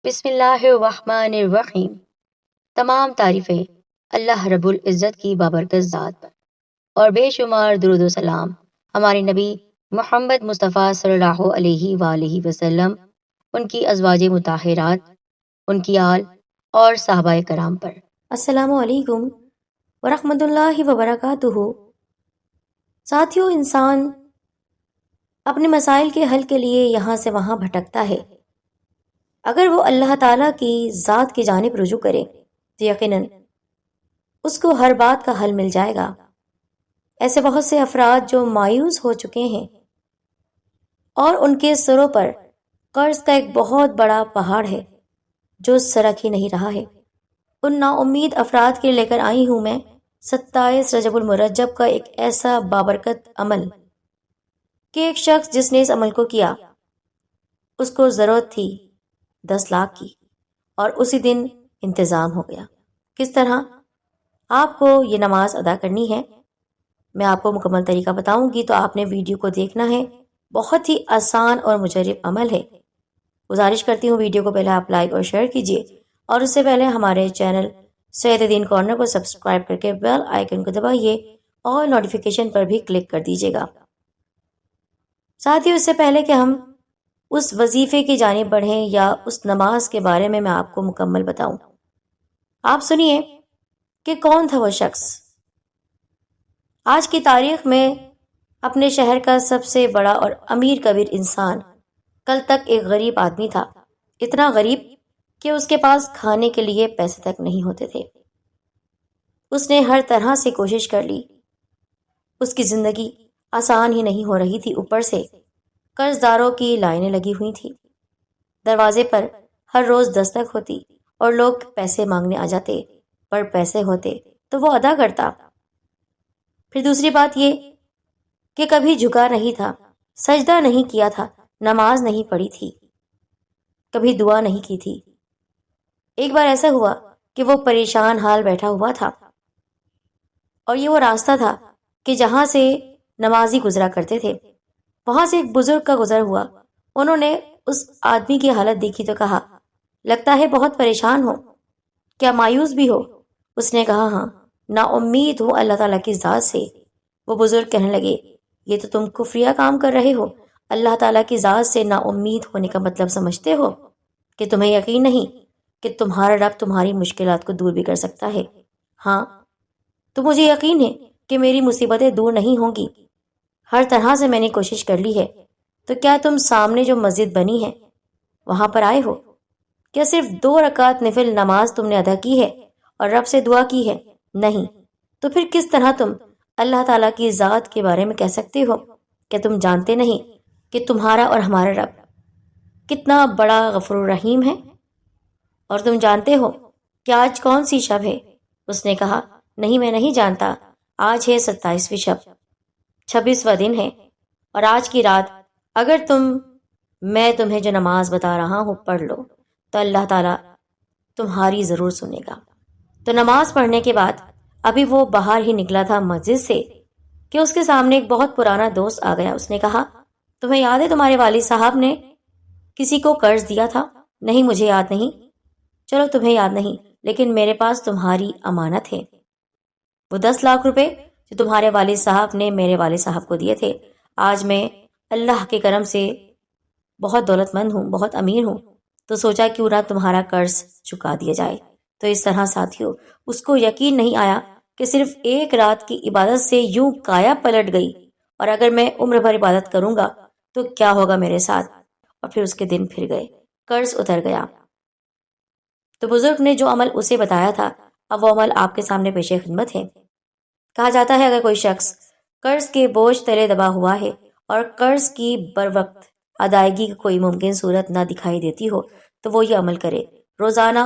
بسم اللہ الرحمن الرحیم۔ تمام تعریفیں اللہ رب العزت کی بابرکت ذات پر، اور بے شمار درود و سلام ہمارے نبی محمد مصطفیٰ صلی اللہ علیہ وآلہ وسلم، ان کی ازواج مطہرات، ان کی آل اور صحابہ کرام پر۔ السلام علیکم ورحمۃ اللہ وبرکاتہ۔ ساتھیوں، انسان اپنے مسائل کے حل کے لیے یہاں سے وہاں بھٹکتا ہے۔ اگر وہ اللہ تعالیٰ کی ذات کی جانب رجوع کرے تو یقیناً اس کو ہر بات کا حل مل جائے گا۔ ایسے بہت سے افراد جو مایوس ہو چکے ہیں اور ان کے سروں پر قرض کا ایک بہت بڑا پہاڑ ہے جو سرک ہی نہیں رہا ہے، ان نا امید افراد کے لے کر آئی ہوں میں 27 رجب المرجب کا ایک ایسا بابرکت عمل کہ ایک شخص جس نے اس عمل کو کیا اس کو ضرورت تھی 10 لاکھ کی، اور اسی دن انتظام ہو گیا۔ کس طرح آپ کو یہ نماز ادا کرنی ہے میں آپ کو مکمل طریقہ بتاؤں گی، تو آپ نے ویڈیو کو دیکھنا ہے۔ بہت ہی آسان اور مجرب عمل ہے۔ گزارش کرتی ہوں ویڈیو کو پہلے آپ لائک اور شیئر کیجئے، اور اس سے پہلے ہمارے چینل سید دین کارنر کو سبسکرائب کر کے بیل آئیکن کو دبائیے اور نوٹیفیکیشن پر بھی کلک کر دیجیے گا۔ ساتھیوں، اس سے پہلے کہ ہم اس وظیفے کی جانب بڑھیں یا اس نماز کے بارے میں آپ کو مکمل بتاؤں، آپ سنیے کہ کون تھا وہ شخص۔ آج کی تاریخ میں اپنے شہر کا سب سے بڑا اور امیر کبیر انسان کل تک ایک غریب آدمی تھا، اتنا غریب کہ اس کے پاس کھانے کے لیے پیسے تک نہیں ہوتے تھے۔ اس نے ہر طرح سے کوشش کر لی، اس کی زندگی آسان ہی نہیں ہو رہی تھی، اوپر سے قرض داروں کی لائنیں لگی ہوئی تھی، دروازے پر ہر روز دستک ہوتی اور لوگ پیسے مانگنے آ جاتے، پر پیسے ہوتے تو وہ ادا کرتا۔ پھر دوسری بات یہ کہ کبھی جھکا نہیں تھا، سجدہ نہیں کیا تھا، نماز نہیں پڑھی تھی، کبھی دعا نہیں کی تھی۔ ایک بار ایسا ہوا کہ وہ پریشان حال بیٹھا ہوا تھا، اور یہ وہ راستہ تھا کہ جہاں سے نمازی گزرا کرتے تھے، وہاں سے ایک بزرگ کا گزر ہوا۔ انہوں نے اس آدمی کی حالت دیکھی تو کہا، لگتا ہے بہت پریشان ہو، کیا مایوس بھی ہو؟ اس نے کہا، ہاں، نا امید ہوں اللہ تعالیٰ کی ذات سے۔ وہ بزرگ کہنے لگے، یہ تو تم کفریہ کام کر رہے ہو، اللہ تعالیٰ کی ذات سے نا امید ہونے کا مطلب سمجھتے ہو کہ تمہیں یقین نہیں کہ تمہارا رب تمہاری مشکلات کو دور بھی کر سکتا ہے؟ ہاں، تو مجھے یقین ہے کہ میری مصیبتیں دور نہیں ہوں گی، ہر طرح سے میں نے کوشش کر لی ہے۔ تو کیا تم سامنے جو مسجد بنی ہے وہاں پر آئے ہو؟ کیا صرف 2 رکعت نفل نماز تم نے ادا کی ہے اور رب سے دعا کی ہے؟ نہیں، تو پھر کس طرح تم اللہ تعالیٰ کی ذات کے بارے میں کہہ سکتے ہو؟ کیا تم جانتے نہیں کہ تمہارا اور ہمارا رب کتنا بڑا غفور الرحیم ہے؟ اور تم جانتے ہو کہ آج کون سی شب ہے؟ اس نے کہا، نہیں، میں نہیں جانتا، آج ہے 27ویں شب، 26واں دن ہے، اور آج کی رات اگر میں تمہیں جو نماز بتا رہا ہوں پڑھ لو تو اللہ تعالیٰ تمہاری ضرور سنے گا۔ تو نماز پڑھنے کے بعد ابھی وہ باہر ہی نکلا تھا مسجد سے کہ اس کے سامنے ایک بہت پرانا دوست آ گیا۔ اس نے کہا، تمہیں یاد ہے تمہارے والد صاحب نے کسی کو قرض دیا تھا؟ نہیں، مجھے یاد نہیں۔ چلو، تمہیں یاد نہیں، لیکن میرے پاس تمہاری امانت ہے، وہ 10 لاکھ روپے جو تمہارے والد صاحب نے میرے والد صاحب کو دیے تھے۔ آج میں اللہ کے کرم سے بہت دولت مند ہوں، بہت امیر ہوں، تو سوچا کیوں نہ تمہارا قرض چکا دیا جائے۔ تو اس طرح ساتھیوں، اس کو یقین نہیں آیا کہ صرف ایک رات کی عبادت سے یوں کایا پلٹ گئی، اور اگر میں عمر بھر عبادت کروں گا تو کیا ہوگا میرے ساتھ؟ اور پھر اس کے دن پھر گئے، قرض اتر گیا۔ تو بزرگ نے جو عمل اسے بتایا تھا، اب وہ عمل آپ کے سامنے پیش خدمت ہے۔ کہا جاتا ہے اگر کوئی شخص قرض کے بوجھ تلے دبا ہوا ہے اور قرض کی بروقت ادائیگی کی کوئی ممکن صورت نہ دکھائی دیتی ہو تو وہ یہ عمل کرے، روزانہ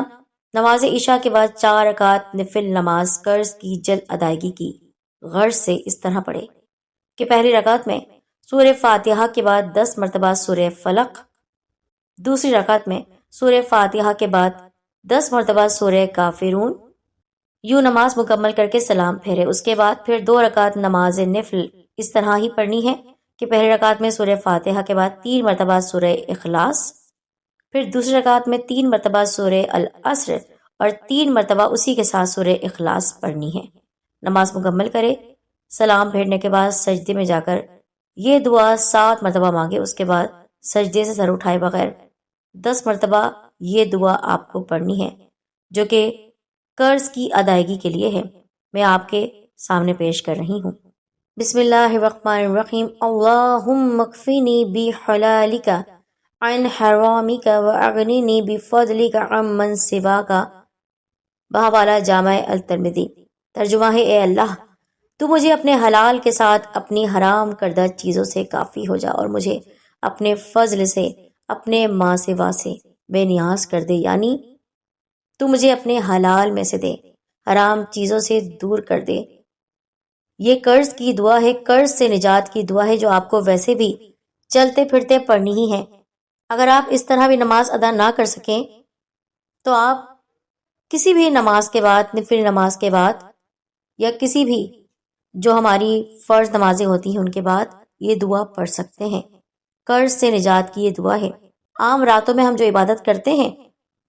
نماز عشاء کے بعد 4 رکعت نفل نماز قرض کی جلد ادائیگی کی غرض سے اس طرح پڑھے کہ پہلی رکعت میں سورہ فاتحہ کے بعد 10 مرتبہ سورہ فلق، دوسری رکعت میں سورہ فاتحہ کے بعد 10 مرتبہ سورہ کافرون، یوں نماز مکمل کر کے سلام پھیرے۔ اس کے بعد پھر 2 رکعت نماز نفل اس طرح ہی پڑھنی ہے کہ پہلی رکعت میں سورہ فاتحہ کے بعد 3 مرتبہ سورہ اخلاص، پھر دوسری رکعت میں 3 مرتبہ سورہ العصر اور 3 مرتبہ اسی کے ساتھ سورہ اخلاص پڑھنی ہے۔ نماز مکمل کرے، سلام پھیرنے کے بعد سجدے میں جا کر یہ دعا 7 مرتبہ مانگے، اس کے بعد سجدے سے سر اٹھائے بغیر 10 مرتبہ یہ دعا آپ کو پڑھنی ہے، جو کہ قرض کی ادائیگی کے لیے ہے۔ میں آپ کے سامنے پیش کر رہی ہوں۔ بسم اللہ الرحمن الرحیم۔ اللہم اکفنی بحلالک عن حرامک واغننی بفضلک عمن سواک، بحوالہ جامع الترمذی۔ ترجمہ ہے، اے اللہ تو مجھے اپنے حلال کے ساتھ اپنی حرام کردہ چیزوں سے کافی ہو جا، اور مجھے اپنے فضل سے اپنے ماں سوا سے بے نیاز کر دے، یعنی تو مجھے اپنے حلال میں سے دے، حرام چیزوں سے دور کر دے۔ یہ قرض کی دعا ہے، قرض سے نجات کی دعا ہے، جو آپ کو ویسے بھی چلتے پھرتے پڑھنی ہی ہے۔ اگر آپ اس طرح بھی نماز ادا نہ کر سکیں تو آپ کسی بھی نماز کے بعد، نفل نماز کے بعد، یا کسی بھی جو ہماری فرض نمازیں ہوتی ہیں ان کے بعد یہ دعا پڑھ سکتے ہیں۔ قرض سے نجات کی یہ دعا ہے۔ عام راتوں میں ہم جو عبادت کرتے ہیں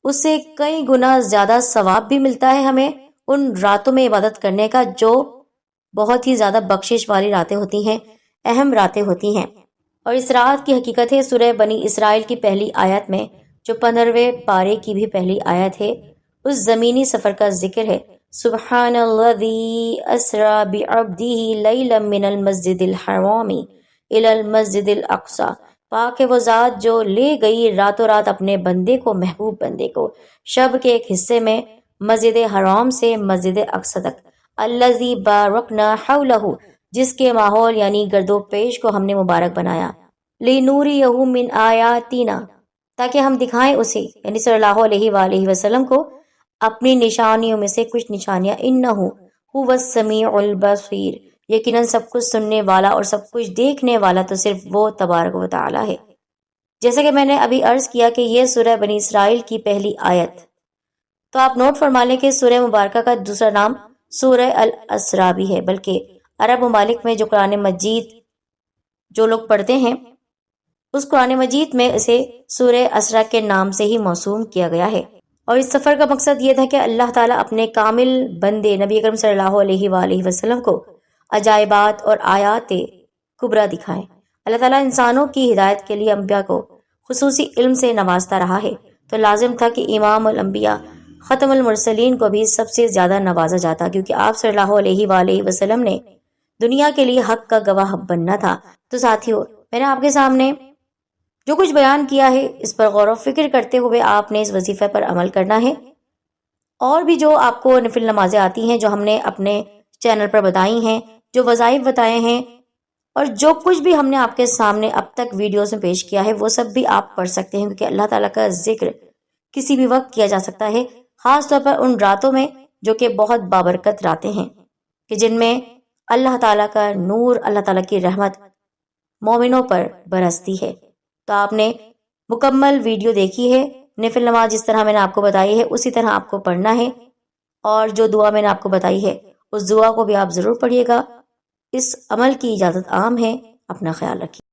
اس سے کئی گنا زیادہ ثواب بھی ملتا ہے ہمیں ان راتوں میں عبادت کرنے کا، جو بہت ہی زیادہ بخشش والی راتیں ہوتی ہیں، اہم راتیں ہوتی ہیں۔ اور اس رات کی حقیقت ہے سورہ بنی اسرائیل کی پہلی آیت میں، جو 15ویں پارے کی بھی پہلی آیت ہے، اس زمینی سفر کا ذکر ہے۔ سبحان الذی اسری بعبدہ لیلا من المسجد الحرام الی المسجد الاقصی، پاک ہے وہ ذات جو لے گئی راتوں رات اپنے بندے کو، محبوب بندے کو، شب کے ایک حصے میں مسجد حرام سے مسجد اقصی تک، الذی بارکنا حولہ، جس کے ماحول یعنی گرد و پیش کو ہم نے مبارک بنایا، لنوریہ من آیاتنا، تاکہ ہم دکھائیں اسے یعنی صلی اللہ علیہ وآلہ وسلم کو اپنی نشانیوں میں سے کچھ نشانیاں، انہ هو السمیع البصیر، یقیناً سب کچھ سننے والا اور سب کچھ دیکھنے والا تو صرف وہ تبارک و تعالی ہے۔ جیسے کہ میں نے ابھی عرض کیا کہ یہ سورہ بنی اسرائیل کی پہلی آیت، تو آپ نوٹ فرما لیں کہ سورہ مبارکہ کا دوسرا نام سورہ الاسراء بھی ہے، بلکہ عرب ممالک میں جو قرآن مجید جو لوگ پڑھتے ہیں اس قرآن مجید میں اسے سورہ اسراء کے نام سے ہی موسوم کیا گیا ہے۔ اور اس سفر کا مقصد یہ تھا کہ اللہ تعالیٰ اپنے کامل بندے نبی اکرم صلی اللہ علیہ وآلہ وسلم کو عجائبات اور آیات کبریٰ دکھائیں۔ اللہ تعالیٰ انسانوں کی ہدایت کے لیے انبیاء کو خصوصی علم سے نوازتا رہا ہے، تو لازم تھا کہ امام الانبیاء ختم المرسلین کو بھی سب سے زیادہ نوازا جاتا، کیونکہ آپ صلی اللہ علیہ وآلہ وسلم نے دنیا کے لیے حق کا گواہ بننا تھا۔ تو ساتھیو، میں نے آپ کے سامنے جو کچھ بیان کیا ہے اس پر غور و فکر کرتے ہوئے آپ نے اس وظیفے پر عمل کرنا ہے، اور بھی جو آپ کو نفل نمازیں آتی ہیں جو ہم نے اپنے چینل پر بتائی ہیں، جو وظائف بتائے ہیں، اور جو کچھ بھی ہم نے آپ کے سامنے اب تک ویڈیوز میں پیش کیا ہے وہ سب بھی آپ پڑھ سکتے ہیں، کیونکہ اللہ تعالیٰ کا ذکر کسی بھی وقت کیا جا سکتا ہے، خاص طور پر ان راتوں میں جو کہ بہت بابرکت راتیں ہیں، کہ جن میں اللہ تعالیٰ کا نور، اللہ تعالیٰ کی رحمت مومنوں پر برستی ہے۔ تو آپ نے مکمل ویڈیو دیکھی ہے، نفل نماز جس طرح میں نے آپ کو بتائی ہے اسی طرح آپ کو پڑھنا ہے، اور جو دعا میں نے آپ کو بتائی ہے اس دعا کو بھی آپ ضرور پڑھیے گا۔ اس عمل کی اجازت عام ہے، اپنا خیال رکھیے۔